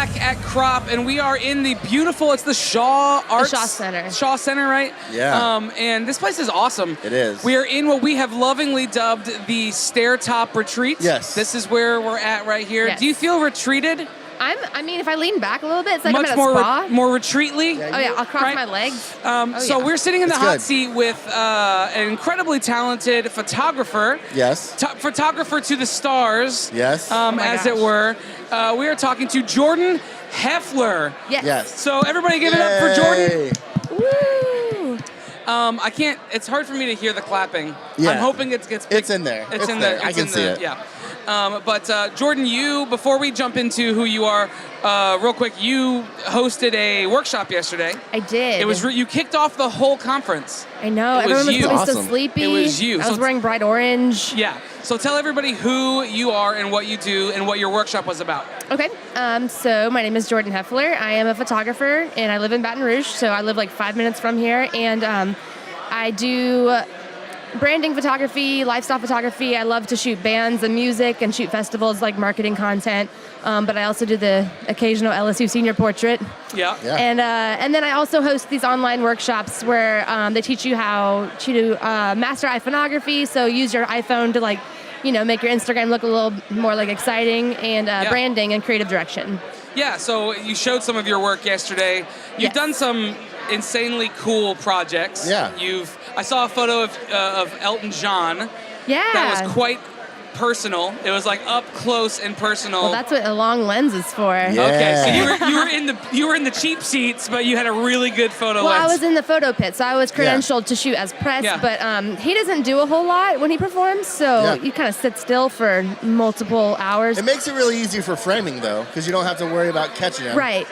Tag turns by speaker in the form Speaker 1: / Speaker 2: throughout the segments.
Speaker 1: back at Crop, and we are in the beautiful, it's the Shaw Arts.
Speaker 2: The Shaw Center.
Speaker 1: Shaw Center, right?
Speaker 3: Yeah.
Speaker 1: And this place is awesome.
Speaker 3: It is.
Speaker 1: We are in what we have lovingly dubbed the Stair Top Retreat.
Speaker 3: Yes.
Speaker 1: This is where we're at right here.
Speaker 2: Yes.
Speaker 1: Do you feel retreated?
Speaker 2: I mean, if I lean back a little bit, it's like
Speaker 1: Much
Speaker 2: I'm at a spa.
Speaker 1: more retreatly?
Speaker 2: Oh, yeah, I'll cross
Speaker 1: Right?
Speaker 2: my legs.
Speaker 1: So we're sitting in the
Speaker 3: It's
Speaker 1: hot
Speaker 3: good.
Speaker 1: seat with an incredibly talented photographer.
Speaker 3: Yes.
Speaker 1: Photographer to the stars.
Speaker 3: Yes.
Speaker 2: my
Speaker 1: As
Speaker 2: gosh.
Speaker 1: it were. We are talking to Jordan Hefler.
Speaker 2: Yes.
Speaker 3: Yes.
Speaker 1: So everybody give it up for Jordan.
Speaker 2: Woo!
Speaker 1: I can't, it's hard for me to hear the clapping.
Speaker 3: Yeah.
Speaker 1: I'm hoping it gets
Speaker 3: It's in there.
Speaker 1: It's in
Speaker 3: there.
Speaker 1: the,
Speaker 3: I
Speaker 1: it's
Speaker 3: can
Speaker 1: in
Speaker 3: see
Speaker 1: the,
Speaker 3: it.
Speaker 1: Yeah. But Jordan, before we jump into who you are, real quick, you hosted a workshop yesterday.
Speaker 2: I did.
Speaker 1: It was you kicked off the whole conference.
Speaker 2: I know.
Speaker 1: it was
Speaker 2: Everyone was
Speaker 1: you.
Speaker 2: probably so
Speaker 3: Awesome.
Speaker 2: sleepy.
Speaker 1: It was you.
Speaker 2: I
Speaker 1: So
Speaker 2: was wearing bright orange.
Speaker 1: Yeah. So tell everybody who you are and what you do and what your workshop was about.
Speaker 2: Okay. So my name is Jordan Hefler. I am a photographer, and I live in Baton Rouge, so I live like 5 minutes from here. And I do branding photography, lifestyle photography. I love to shoot bands and music and shoot festivals like marketing content. But I also do the occasional LSU senior portrait.
Speaker 1: Yeah.
Speaker 3: Yeah.
Speaker 2: And then I also host these online workshops where they teach you how to master iPhoneography. So use your iPhone to make your Instagram look a little more like exciting, and branding and creative direction.
Speaker 1: Yeah. So you showed some of your work yesterday. You've
Speaker 2: Yes.
Speaker 1: done some insanely cool projects.
Speaker 3: Yeah.
Speaker 1: I saw a photo of Elton John.
Speaker 2: Yeah.
Speaker 1: That was quite personal. It was like up close and personal.
Speaker 2: Well, that's what a long lens is for.
Speaker 3: Yeah.
Speaker 1: Okay, so you were in the cheap seats, but you had a really good photo
Speaker 2: Well,
Speaker 1: lens.
Speaker 2: I was in the photo pit, so I was credentialed to shoot as press,
Speaker 1: Yeah.
Speaker 2: but he doesn't do a whole lot when he performs, so
Speaker 3: Yeah.
Speaker 2: you kind of sit still for multiple hours.
Speaker 3: It makes it really easy for framing, though, because you don't have to worry about catching him.
Speaker 2: Right,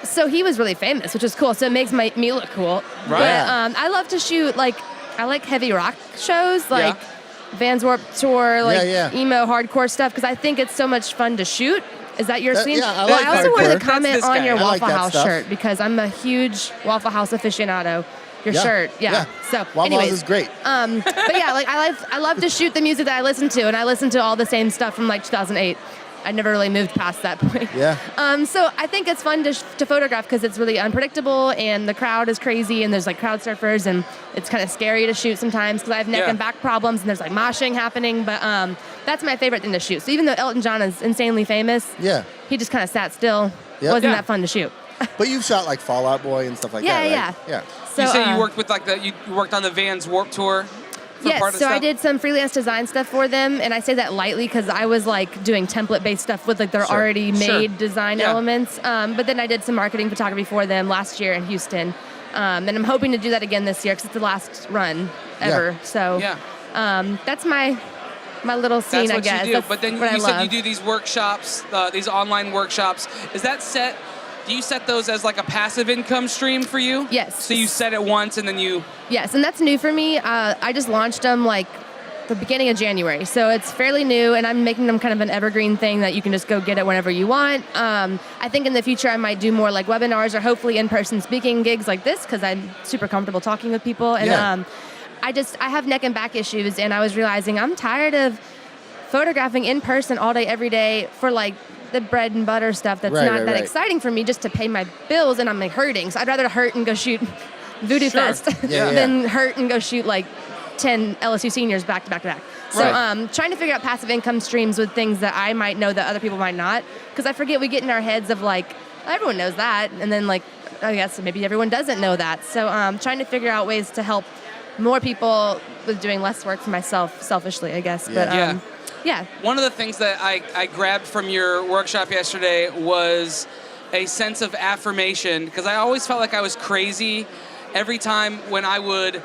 Speaker 2: so he was really famous, which is cool, so it makes me look cool.
Speaker 1: Right.
Speaker 2: But I love to shoot, I like heavy rock shows, like Vans Warped Tour, emo hardcore stuff, because I think it's so much fun to shoot. Is that your scene?
Speaker 3: yeah, I
Speaker 2: well,
Speaker 3: like
Speaker 2: I also
Speaker 3: hardcore.
Speaker 2: wanted to
Speaker 1: That's
Speaker 2: comment
Speaker 1: this
Speaker 2: on
Speaker 1: guy.
Speaker 2: your
Speaker 3: I like
Speaker 2: Waffle
Speaker 3: that
Speaker 2: House
Speaker 3: stuff.
Speaker 2: shirt, because I'm a huge Waffle House aficionado. Your
Speaker 3: Yeah.
Speaker 2: shirt,
Speaker 3: Yeah.
Speaker 2: So,
Speaker 3: Waffle
Speaker 2: anyways,
Speaker 3: House is great.
Speaker 2: but yeah, I love to shoot the music that I listen to, and I listen to all the same stuff from 2008. I never really moved past that point.
Speaker 3: Yeah.
Speaker 2: So I think it's fun to photograph because it's really unpredictable, and the crowd is crazy, and there's crowd surfers, and it's kind of scary to shoot sometimes because I have neck and back problems, and there's moshing happening. But that's my favorite thing to shoot. So even though Elton John is insanely famous,
Speaker 3: Yeah.
Speaker 2: he just kind of sat still.
Speaker 3: Yep.
Speaker 2: Wasn't
Speaker 1: Yeah.
Speaker 2: that fun to shoot?
Speaker 3: But you've shot Fall Out Boy and stuff like
Speaker 2: Yeah,
Speaker 3: that, right?
Speaker 2: yeah.
Speaker 3: Yeah.
Speaker 2: So,
Speaker 1: you say you worked with you worked on the Vans Warped Tour. For part
Speaker 2: Yes,
Speaker 1: of
Speaker 2: so I
Speaker 1: stuff?
Speaker 2: did some freelance design stuff for them, and I say that lightly because I was doing template-based stuff with their
Speaker 3: Sure.
Speaker 2: already made
Speaker 1: Sure.
Speaker 2: design
Speaker 1: Yeah.
Speaker 2: elements. But then I did some marketing photography for them last year in Houston, and I'm hoping to do that again this year because it's the last run ever. So that's my little scene,
Speaker 1: That's what
Speaker 2: I guess.
Speaker 1: you do.
Speaker 2: That's
Speaker 1: But then
Speaker 2: what I
Speaker 1: you said
Speaker 2: love.
Speaker 1: you do these workshops, these online workshops. Is that set? Do you set those as a passive income stream for you?
Speaker 2: Yes.
Speaker 1: So you set it once and then you.
Speaker 2: Yes, and that's new for me. I just launched them the beginning of January, so it's fairly new, and I'm making them kind of an evergreen thing that you can just go get it whenever you want. I think in the future I might do more webinars or hopefully in-person speaking gigs like this because I'm super comfortable talking with people. And I have neck and back issues, and I was realizing I'm tired of photographing in person all day, every day for the bread and butter stuff that's not that exciting for me just to pay my bills, and I'm hurting. So I'd rather hurt and go shoot Voodoo
Speaker 1: Sure.
Speaker 2: Fest
Speaker 3: Yeah.
Speaker 2: than hurt and go shoot 10 LSU seniors back to back to back. So trying to figure out passive income streams with things that I might know that other people might not, because I forget we get in our heads of everyone knows that, and then I guess maybe everyone doesn't know that. So trying to figure out ways to help more people with doing less work for myself, selfishly, I guess.
Speaker 3: Yeah.
Speaker 2: But yeah.
Speaker 1: One of the things that I grabbed from your workshop yesterday was a sense of affirmation, because I always felt like I was crazy every time when I would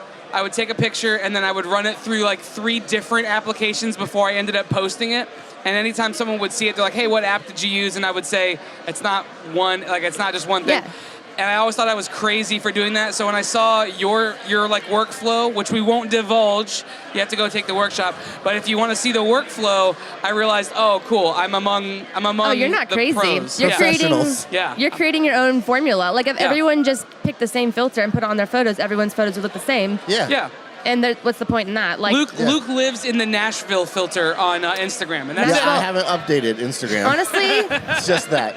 Speaker 1: take a picture and then I would run it through 3 different applications before I ended up posting it. And anytime someone would see it, they're like, "Hey, what app did you use?" And I would say, "It's not one. It's not just one thing."
Speaker 2: Yeah.
Speaker 1: And I always thought I was crazy for doing that. So when I saw your workflow, which we won't divulge, you have to go take the workshop. But if you want to see the workflow, I realized, oh, cool. I'm among.
Speaker 2: Oh, you're not
Speaker 1: the
Speaker 2: crazy.
Speaker 1: pros.
Speaker 2: You're
Speaker 1: Yeah.
Speaker 2: creating.
Speaker 3: Professionals.
Speaker 1: Yeah.
Speaker 2: You're creating your own formula. If everyone just picked the same filter and put on their photos, everyone's photos would look the same.
Speaker 3: Yeah.
Speaker 1: Yeah.
Speaker 2: And what's the point in that? Like
Speaker 1: Luke lives in the Nashville filter on Instagram, and that's
Speaker 3: Yeah,
Speaker 1: it.
Speaker 3: I haven't updated Instagram.
Speaker 2: Honestly,
Speaker 3: It's just that.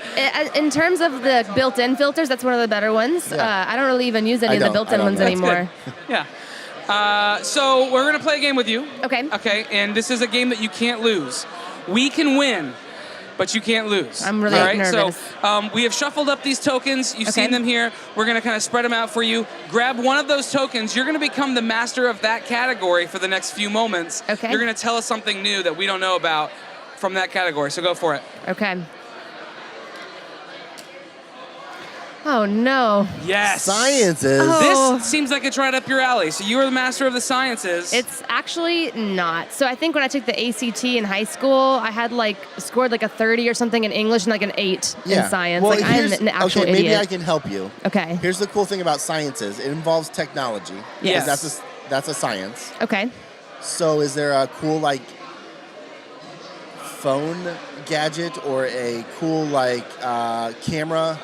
Speaker 2: in terms of the built-in filters, that's one of the better ones.
Speaker 3: Yeah.
Speaker 2: I don't really even use any of the
Speaker 3: I
Speaker 2: built-in
Speaker 3: don't
Speaker 2: ones
Speaker 3: know.
Speaker 2: anymore.
Speaker 1: Yeah. So we're gonna play a game with you.
Speaker 2: Okay.
Speaker 1: Okay, and this is a game that you can't lose. We can win, but you can't lose.
Speaker 2: I'm really
Speaker 1: All right?
Speaker 2: nervous.
Speaker 1: So we have shuffled up these tokens. You've
Speaker 2: Okay.
Speaker 1: seen them here. We're going to kind of spread them out for you. Grab one of those tokens. You're going to become the master of that category for the next few moments.
Speaker 2: Okay.
Speaker 1: You're going to tell us something new that we don't know about from that category. So go for it.
Speaker 2: Okay. Oh, no.
Speaker 1: Yes.
Speaker 3: Sciences.
Speaker 2: Oh.
Speaker 1: This seems like it's right up your alley. So you are the master of the sciences.
Speaker 2: It's actually not. So I think when I took the ACT in high school, I had scored a 30 or something in English and an 8 in science.
Speaker 3: Well,
Speaker 2: I'm an actual
Speaker 3: okay,
Speaker 2: idiot.
Speaker 3: maybe I can help you.
Speaker 2: Okay.
Speaker 3: Here's the cool thing about sciences. It involves technology.
Speaker 1: Yes.
Speaker 3: That's a science.
Speaker 2: Okay.
Speaker 3: So is there a cool phone gadget or a cool camera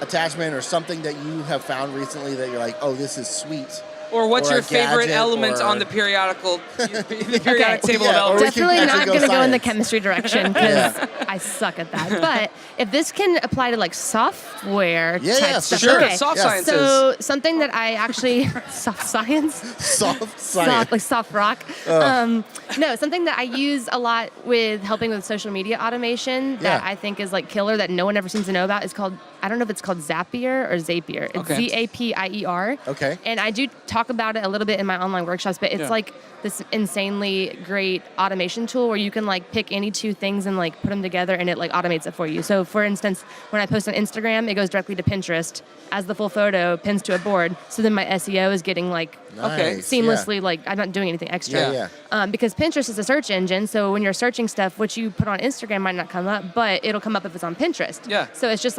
Speaker 3: attachment or something that you have found recently that you're like, oh, this is sweet?
Speaker 1: Or what's
Speaker 3: or
Speaker 1: your
Speaker 3: a
Speaker 1: favorite
Speaker 3: gadget or-
Speaker 1: on the periodic table of
Speaker 3: Yeah, or we
Speaker 1: elements?
Speaker 3: can
Speaker 2: Definitely
Speaker 3: actually
Speaker 2: not
Speaker 3: go
Speaker 2: going to go in the
Speaker 3: science.
Speaker 2: chemistry direction because
Speaker 3: Yeah.
Speaker 2: I suck at that. But if this can apply to software
Speaker 3: Yeah,
Speaker 2: type
Speaker 3: yeah, for
Speaker 2: stuff,
Speaker 3: sure.
Speaker 2: okay.
Speaker 1: Soft
Speaker 3: Yeah.
Speaker 1: sciences.
Speaker 2: So something that I actually soft science.
Speaker 3: Soft science.
Speaker 2: Soft, soft rock. No, something that I use a lot with helping with social media automation that
Speaker 3: Yeah.
Speaker 2: I think is killer that no one ever seems to know about is called, I don't know if it's called Zapier or Zapier. It's
Speaker 1: Okay.
Speaker 2: Zapier.
Speaker 3: Okay.
Speaker 2: And I do talk about it a little bit in my online workshops, but it's
Speaker 1: Yeah.
Speaker 2: this insanely great automation tool where you can pick any two things and put them together and it automates it for you. So for instance, when I post on Instagram, it goes directly to Pinterest as the full photo, pins to a board. So then my SEO is getting
Speaker 1: Okay.
Speaker 3: Nice,
Speaker 2: seamlessly, I'm not doing anything extra.
Speaker 3: Yeah.
Speaker 2: Because Pinterest is a search engine, so when you're searching stuff, what you put on Instagram might not come up, but it'll come up if it's on Pinterest.
Speaker 1: Yeah.
Speaker 2: So it's just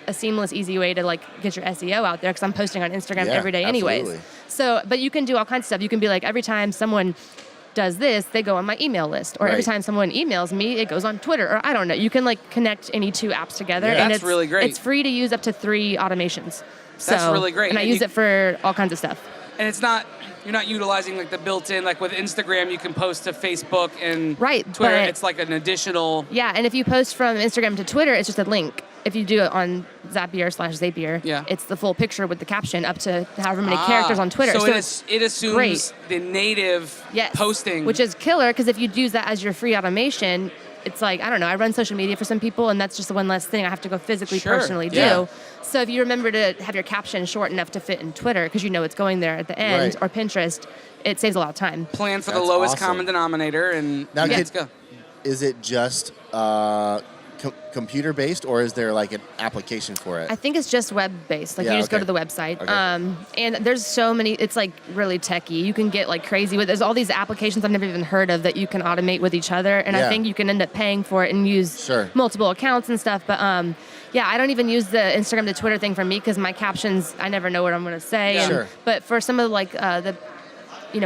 Speaker 2: a seamless, easy way to get your SEO out there because I'm posting on Instagram
Speaker 3: Yeah,
Speaker 2: every day anyways.
Speaker 3: absolutely.
Speaker 2: So, but you can do all kinds of stuff. You can be every time someone does this, they go on my email list, or every
Speaker 3: Right.
Speaker 2: time someone emails me, it goes on Twitter, or I don't know. You can connect any two apps together,
Speaker 3: Yeah.
Speaker 2: and
Speaker 1: That's
Speaker 2: it's
Speaker 1: really great.
Speaker 2: It's free to use up to 3 automations.
Speaker 1: That's really great.
Speaker 2: And I
Speaker 1: And
Speaker 2: use
Speaker 1: you-
Speaker 2: it for all kinds of stuff.
Speaker 1: And you're not utilizing the built-in, with Instagram, you can post to Facebook and
Speaker 2: Right,
Speaker 1: Twitter.
Speaker 2: but-
Speaker 1: It's an additional.
Speaker 2: Yeah, and if you post from Instagram to Twitter, it's just a link. If you do it on Zapier/Zapier,
Speaker 1: Yeah.
Speaker 2: it's the full picture with the caption up to however many characters on Twitter.
Speaker 1: So
Speaker 2: it's
Speaker 1: it assumes
Speaker 2: great.
Speaker 1: the native
Speaker 2: Yes,
Speaker 1: posting.
Speaker 2: which is killer because if you use that as your free automation, it's I don't know, I run social media for some people and that's just one less thing I have to go physically,
Speaker 1: Sure,
Speaker 2: personally do.
Speaker 3: yeah.
Speaker 2: So if you remember to have your caption short enough to fit in Twitter because you know it's going there at the end,
Speaker 3: Right.
Speaker 2: or Pinterest, it saves a lot of time.
Speaker 1: plan for the
Speaker 3: That's
Speaker 1: lowest
Speaker 3: awesome.
Speaker 1: common denominator, and
Speaker 3: Now,
Speaker 1: let's go.
Speaker 3: Is it just computer based, or is there an application for it?
Speaker 2: I think it's just web-based.
Speaker 3: Yeah,
Speaker 2: you just go
Speaker 3: okay.
Speaker 2: to the website.
Speaker 3: Okay.
Speaker 2: And there's so many, it's really techy. You can get crazy with, there's all these applications I've never even heard of that you can automate with each other. And
Speaker 3: Yeah.
Speaker 2: I think you can end up paying for it and use
Speaker 3: Sure.
Speaker 2: multiple accounts and stuff. But yeah, I don't even use the Instagram to Twitter thing for me because my captions, I never know what I'm going to say.
Speaker 1: Yeah.
Speaker 2: And-
Speaker 3: Sure.
Speaker 2: But for some of the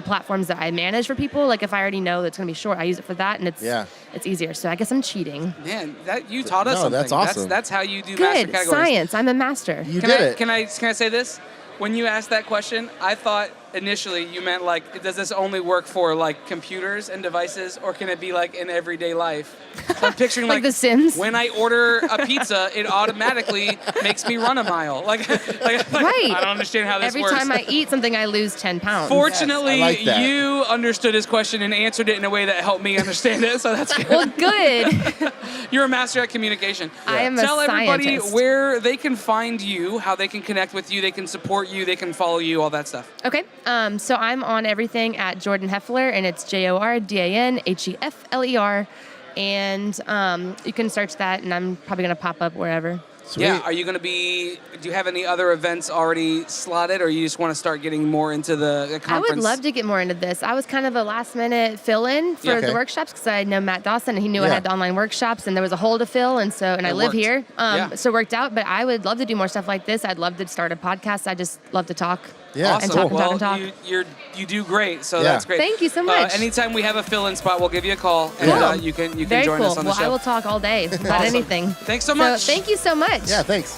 Speaker 2: platforms that I manage for people, if I already know that's going to be short, I use it for that, and it's easier. So I guess I'm cheating.
Speaker 1: Man, that you taught us
Speaker 3: No,
Speaker 1: something.
Speaker 3: that's awesome.
Speaker 1: That's how you do master
Speaker 2: Good
Speaker 1: categories.
Speaker 2: science. I'm a master.
Speaker 3: You
Speaker 1: Can
Speaker 3: did
Speaker 1: I,
Speaker 3: it.
Speaker 1: Can I say this? When you asked that question, I thought initially you meant does this only work for computers and devices, or can it be in everyday life? So I'm picturing
Speaker 2: Like The Sims?
Speaker 1: When I order a pizza, it automatically makes me run a mile.
Speaker 2: Right.
Speaker 1: I don't understand how this
Speaker 2: Every
Speaker 1: works.
Speaker 2: time I eat something, I lose 10 pounds.
Speaker 1: Fortunately,
Speaker 3: Yes, I like that.
Speaker 1: you understood his question and answered it in a way that helped me understand it, so that's good.
Speaker 2: Well, good.
Speaker 1: You're a master at communication.
Speaker 2: I am a
Speaker 1: Tell everybody
Speaker 2: scientist.
Speaker 1: where they can find you, how they can connect with you, they can support you, they can follow you, all that stuff.
Speaker 2: Okay, so I'm on everything at Jordan Hefler, and it's JordanHefler. And you can search that, and I'm probably going to pop up wherever.
Speaker 3: Sweet.
Speaker 1: Yeah, are you going to do you have any other events already slotted, or you just want to start getting more into the
Speaker 2: I
Speaker 1: conference?
Speaker 2: would love to get more into this. I was kind of a last-minute fill-in for
Speaker 1: Yeah,
Speaker 3: okay.
Speaker 2: the workshops because I know Matt Dawson, and he knew I
Speaker 3: Yeah.
Speaker 2: had the online workshops, and there was a hole to fill, and I
Speaker 1: It
Speaker 2: live
Speaker 1: worked.
Speaker 2: here.
Speaker 1: Yeah.
Speaker 2: So it worked out, but I would love to do more stuff like this. I'd love to start a podcast. I just love to talk.
Speaker 3: Yeah,
Speaker 1: Awesome.
Speaker 2: And talk
Speaker 3: cool.
Speaker 2: and talk and
Speaker 1: Well, you do great, so
Speaker 3: Yeah.
Speaker 1: that's great.
Speaker 2: Thank you so much.
Speaker 1: Anytime we have a fill-in spot, we'll give you a call, and
Speaker 2: Cool.
Speaker 1: you can
Speaker 2: Very
Speaker 1: join
Speaker 2: cool.
Speaker 1: us on the
Speaker 2: Well,
Speaker 1: show.
Speaker 2: I will talk all day about
Speaker 1: Awesome.
Speaker 2: anything.
Speaker 1: Thanks so much.
Speaker 2: Thank you so much.
Speaker 3: Yeah, thanks.